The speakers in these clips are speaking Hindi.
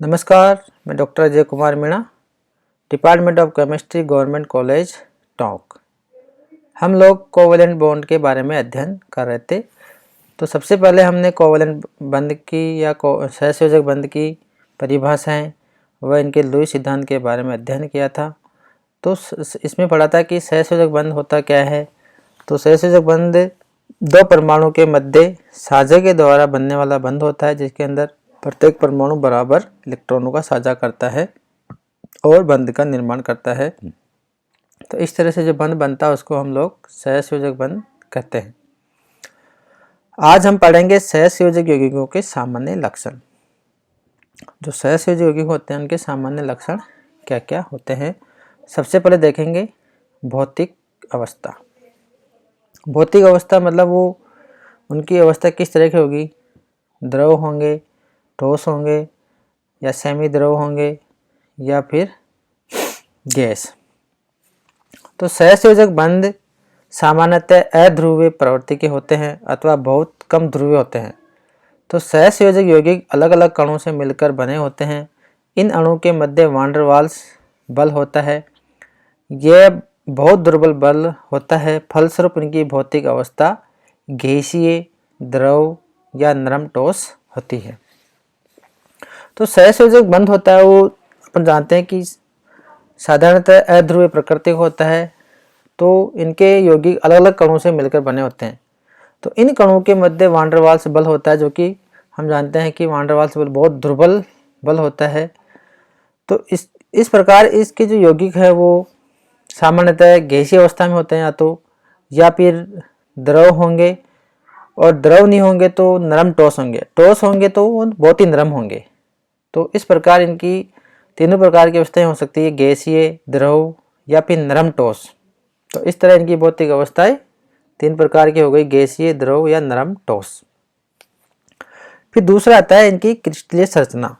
नमस्कार, मैं doctor Ajay Kumar Meena, department of chemistry, government college Tonk. हम लोग कोवैलेंट बॉन्ड के बारे में अध्ययन कर रहे थे। तो सबसे पहले हमने कोवैलेंट बंध की या सहसंयोजक बंध की परिभाषाएं व इनके लुईस सिद्धांत के बारे में अध्ययन किया था। तो इसमें पढ़ा था कि सहसंयोजक बंध होता क्या है। तो सहसंयोजक बंध दो परमाणु के मध्य साझे के द्वारा बनने वाला बंध होता है, जिसके अंदर प्रत्येक परमाणु बराबर इलेक्ट्रॉनों का साझा करता है और बंध का निर्माण करता है। तो इस तरह से जो बंध बनता है उसको हम लोग सहसंयोजक बंध कहते हैं। आज हम पढ़ेंगे सहसंयोजक यौगिकों के सामान्य लक्षण। जो सहसंयोजक यौगिक होते हैं उनके सामान्य लक्षण क्या क्या होते हैं। सबसे पहले देखेंगे भौतिक अवस्था। भौतिक अवस्था मतलब वो उनकी अवस्था किस तरह की होगी। द्रव होंगे, ठोस होंगे या सेमी द्रव होंगे या फिर गैस। तो सहसंयोजक बंध सामान्यतः अध्रुवीय प्रवृत्ति के होते हैं अथवा बहुत कम ध्रुवीय होते हैं। तो सहसंयोजक यौगिक अलग अलग कणों से मिलकर बने होते हैं। इन अणुओं के मध्य वान डेर वाल्स बल होता है। यह बहुत दुर्बल बल होता है। फलस्वरूप इनकी भौतिक अवस्था गैसीय, द्रव या नरम ठोस होती है। तो सहसंयोजक बंध होता है वो अपन जानते हैं कि साधारणतः अध्रुवीय प्रकृति का होता है। तो इनके यौगिक अलग अलग कणों से मिलकर बने होते हैं। तो इन कणों के मध्य वान डेर वाल्स बल होता है, जो कि हम जानते हैं कि वान डेर वाल्स बल बहुत दुर्बल बल होता है। तो इस प्रकार इसके जो यौगिक है वो सामान्यतः गैसीय अवस्था में होते हैं या फिर द्रव होंगे, और द्रव नहीं होंगे तो नरम ठोस होंगे। ठोस होंगे तो वो बहुत ही नरम होंगे। तो इस प्रकार इनकी तीनों प्रकार की अवस्थाएं हो सकती है, गैसीय, द्रव या फिर नरम ठोस। तो इस तरह इनकी भौतिक अवस्थाएं तीन प्रकार की हो गई, गैसीय, द्रव या नरम ठोस। फिर दूसरा आता है इनकी क्रिस्टलीय संरचना।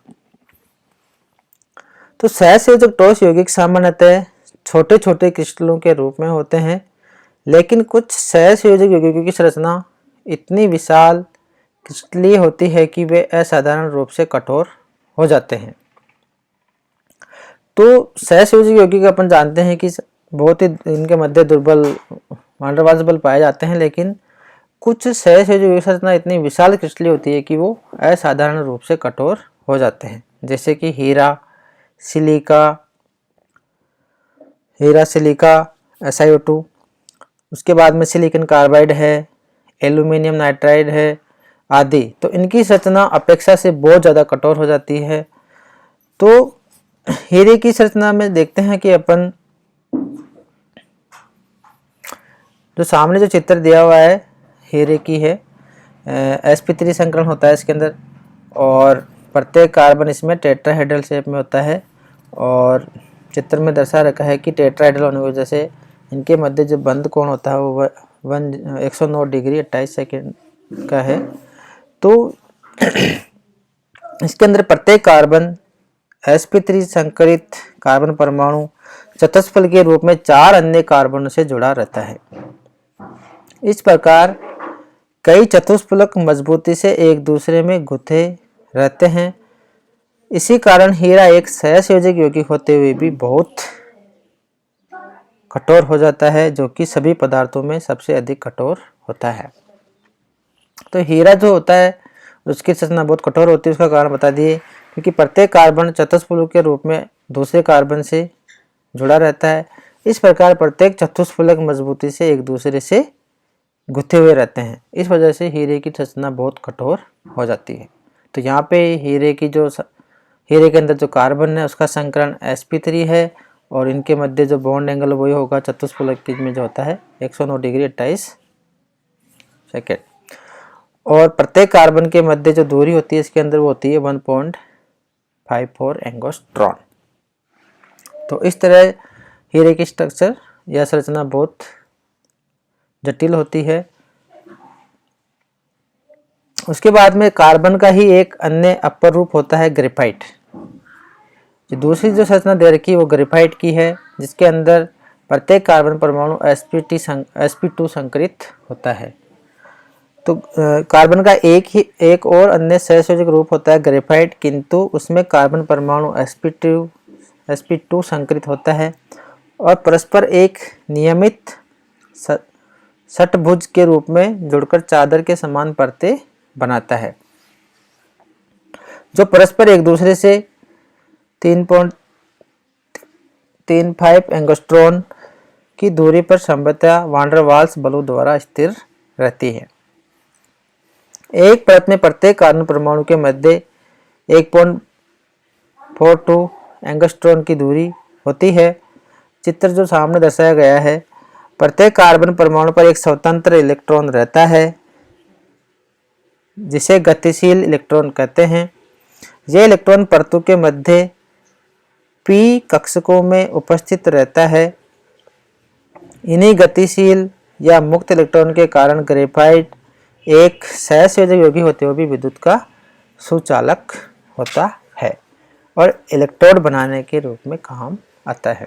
तो सहसंयोजक ठोस यौगिक सामान्यतः छोटे छोटे क्रिस्टलों के रूप में होते हैं, लेकिन कुछ सहसंयोजक यौगिकों की संरचना इतनी विशाल क्रिस्टलीय होती है कि वे असाधारण रूप से कठोर हो जाते हैं। तो सहसंयोजक यौगिक अपन जानते हैं कि बहुत ही इनके मध्य दुर्बल वान डेर वाल्स बल पाए जाते हैं, लेकिन कुछ सहसंयोजक यौगिक संरचना इतनी विशाल क्रिस्टलीय होती है कि वो असाधारण रूप से कठोर हो जाते हैं, जैसे कि हीरा सिलिका SiO2। उसके बाद में सिलिकॉन कार्बाइड है, एल्यूमिनियम नाइट्राइड है आदि। तो इनकी संरचना अपेक्षा से बहुत ज़्यादा कठोर हो जाती है। तो हीरे की संरचना में देखते हैं कि अपन जो सामने जो चित्र दिया हुआ है हीरे की है, sp3 संकरण होता है इसके अंदर, और प्रत्येक कार्बन इसमें टेट्राहेड्रल शेप में होता है। और चित्र में दर्शा रखा है कि टेट्राहेड्रल होने की वजह से इनके मध्य जो बंध कोण होता है वो 109 डिग्री 28 सेकेंड का है। तो इसके अंदर प्रत्येक कार्बन sp3 संकरित कार्बन परमाणु चतुष्फलक के रूप में 4 अन्य कार्बनों से जुड़ा रहता है। इस प्रकार कई चतुष्फलक मजबूती से एक दूसरे में गुथे रहते हैं। इसी कारण हीरा एक सहसंयोजक यौगिक होते हुए भी बहुत कठोर हो जाता है, जो कि सभी पदार्थों में सबसे अधिक कठोर होता है। तो हीरा जो होता है उसकी संरचना बहुत कठोर होती है। उसका कारण बता दिए, क्योंकि प्रत्येक कार्बन चतुष्फलक के रूप में दूसरे कार्बन से जुड़ा रहता है। इस प्रकार प्रत्येक चतुष्फलक मजबूती से एक दूसरे से गुथे हुए रहते हैं। इस वजह से हीरे की संरचना बहुत कठोर हो जाती है। तो यहाँ पे हीरे के अंदर जो कार्बन है उसका संकरण sp3 है, और इनके मध्य जो बॉन्ड एंगल वही होगा चतुष्फलक में जो होता है 109 डिग्री 28 सेकेंड। और प्रत्येक कार्बन के मध्य जो दूरी होती है इसके अंदर वो होती है 1.54 एंगस्ट्रॉन। तो इस तरह हीरे की स्ट्रक्चर या संरचना बहुत जटिल होती है। उसके बाद में कार्बन का ही एक अन्य अपर रूप होता है ग्रेफाइट। जो दूसरी जो संरचना दे रखी है वो ग्रेफाइट की है, जिसके अंदर प्रत्येक कार्बन परमाणु sp2 संकरित होता है। तो कार्बन का एक और अन्य सहसंयोजक रूप होता है ग्रेफाइट, किंतु उसमें कार्बन परमाणु sp2 संकरित होता है और परस्पर एक नियमित षट्भुज के रूप में जुड़कर चादर के समान परतें बनाता है, जो परस्पर एक दूसरे से 3.35 एंगस्ट्रॉन की दूरी पर संभवतः वान डेर वाल्स बलों द्वारा स्थिर रहती है। एक परत में प्रत्येक कार्बन परमाणु के मध्य 1.42 एंगस्ट्रॉन की दूरी होती है। चित्र जो सामने दर्शाया गया है, प्रत्येक कार्बन परमाणु पर एक स्वतंत्र इलेक्ट्रॉन रहता है जिसे गतिशील इलेक्ट्रॉन कहते हैं। यह इलेक्ट्रॉन परतों के मध्य p कक्षकों में उपस्थित रहता है। इन्हीं गतिशील या मुक्त इलेक्ट्रॉन के कारण ग्रेफाइट एक सहसंयोजक यौगिक होते हुए भी विद्युत का सुचालक होता है और इलेक्ट्रोड बनाने के रूप में काम आता है।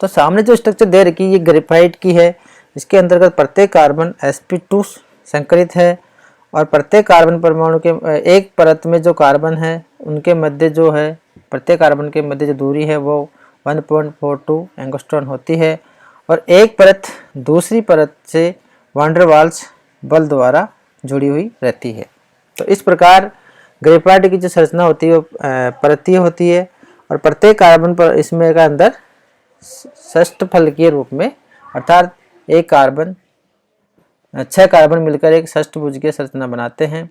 तो सामने जो स्ट्रक्चर दे रखी है ये ग्रेफाइट की है। इसके अंतर्गत प्रत्येक कार्बन sp2 संकरित है और प्रत्येक कार्बन परमाणु के एक परत में जो कार्बन है उनके मध्य जो है प्रत्येक कार्बन के मध्य जो दूरी है वो 1.42 एंगस्ट्रॉन होती है और एक परत दूसरी परत से वान डेर वाल्स बल द्वारा जुड़ी हुई रहती है। तो इस प्रकार ग्रेफाइट की जो संरचना होती है वो परतीय होती है और प्रत्येक कार्बन पर इसमें का अंदर षष्ठफलकीय रूप में, अर्थात एक कार्बन 6 कार्बन मिलकर एक षष्ठभुज की संरचना बनाते हैं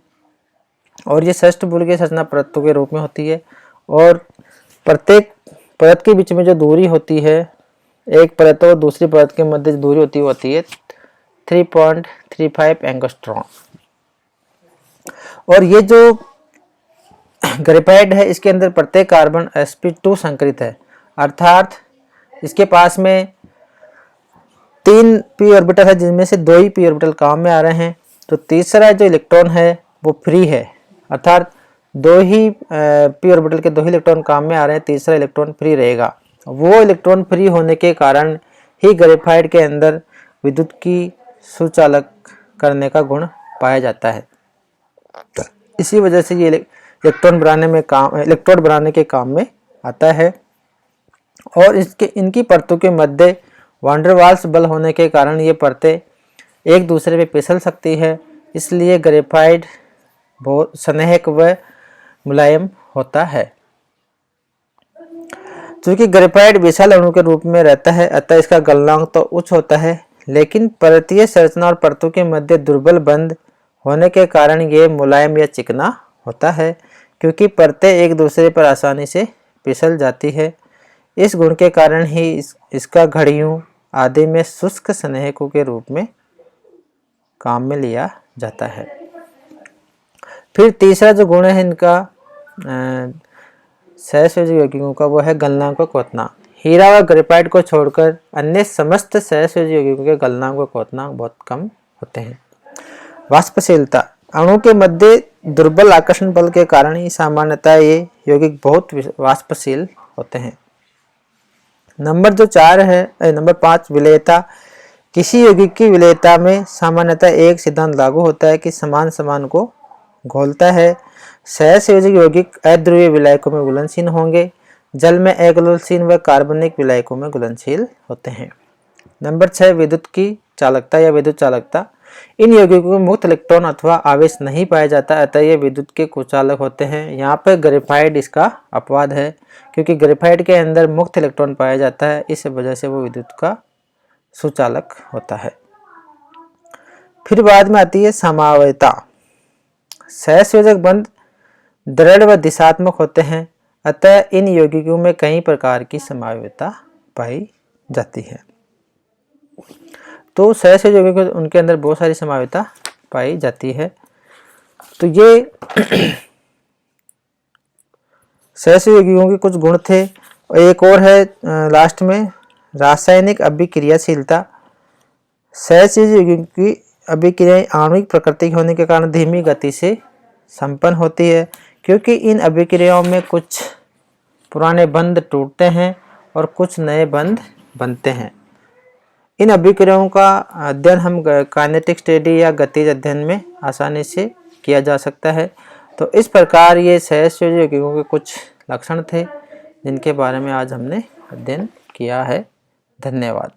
और ये षष्ठभुज की संरचना परतों के रूप में होती है और प्रत्येक परत के बीच में जो दूरी होती है, एक परत और दूसरी परत के मध्य जो दूरी होती है 3.35 एंगस्ट्रॉन। और ये जो ग्रेफाइट है इसके अंदर प्रत्येक कार्बन sp2 संकरित है, अर्थात इसके पास में 3 p ऑर्बिटल है जिनमें से 2 ही p ऑर्बिटल काम में आ रहे हैं। तो तीसरा जो इलेक्ट्रॉन है वो फ्री है, अर्थात 2 ही p ऑर्बिटल के 2 ही इलेक्ट्रॉन काम में आ रहे हैं, तीसरा इलेक्ट्रॉन फ्री रहेगा। वो इलेक्ट्रॉन फ्री होने के कारण ही ग्रेफाइट के अंदर विद्युत की सुचालक करने का गुण पाया जाता है। इसी वजह से ये इलेक्ट्रोड बनाने के काम में आता है और इनकी परतों के मध्य वान डेर वाल्स बल होने के कारण ये परतें एक दूसरे पे फिसल सकती है, इसलिए ग्रेफाइट बहुत स्नेहक व मुलायम होता है। चूंकि ग्रेफाइट विशाल अणु के रूप में रहता है अतः इसका गलनांक तो उच्च होता है, लेकिन परतीय संरचना और परतों के मध्य दुर्बल बंध होने के कारण ये मुलायम या चिकना होता है, क्योंकि परतें एक दूसरे पर आसानी से फिसल जाती है। इस गुण के कारण ही इसका घड़ियों आदि में शुष्क स्नेहकों के रूप में काम में लिया जाता है। फिर तीसरा जो गुण है इनका सहसंयोजक यौगिकों का वो है गलनांक व क्वथनांक। हीरा व ग्रेफाइट को छोड़कर अन्य समस्त सहसंयोजक यौगिकों के गलनांक व क्वथनांक बहुत कम होते हैं। वाष्पशीलता, अणु के मध्य दुर्बल आकर्षण बल के कारण ही सामान्यतः ये यौगिक बहुत वाष्पशील होते हैं। नंबर 5 विलेयता। किसी यौगिक की विलेयता में सामान्यतः एक सिद्धांत लागू होता है कि समान को घोलता है। सहसंयोजक यौगिक अध्रुवीय विलायकों में घुलनशील होंगे, जल में अघुलनशील व कार्बनिक विलायकों में घुलनशील होते हैं। नंबर 6 विद्युत की चालकता या विद्युत चालकता। इन यौगिकों में मुक्त इलेक्ट्रॉन अथवा आवेश नहीं पाया जाता, अतः ये विद्युत के कुचालक होते हैं। यहाँ पर ग्रेफाइट इसका अपवाद है, क्योंकि ग्रेफाइट के अंदर मुक्त इलेक्ट्रॉन पाया जाता है, इस वजह से वो विद्युत का सुचालक होता है। फिर बाद में आती है समवायता। सहसंयोजक बंध दृढ़ व दिशात्मक होते हैं, अतः इन यौगिकों में कई प्रकार की समवायता पाई जाती है। तो सहसंयोजक यौगिक उनके अंदर बहुत सारी समवायता पाई जाती है। तो ये सहसंयोजक यौगिकों के कुछ गुण थे। एक और है लास्ट में, रासायनिक अभिक्रियाशीलता। सहसंयोजक यौगिकों की अभिक्रियाएं आणविक प्रकृति होने के कारण धीमी गति से संपन्न होती है, क्योंकि इन अभिक्रियाओं में कुछ पुराने बंध टूटते हैं और कुछ नए बंध बनते हैं। इन अभिक्रियाओं का अध्ययन हम काइनेटिक स्टडी या गतिज अध्ययन में आसानी से किया जा सकता है। तो इस प्रकार ये सहसंयोजी यौगिकों के कुछ लक्षण थे जिनके बारे में आज हमने अध्ययन किया है। धन्यवाद।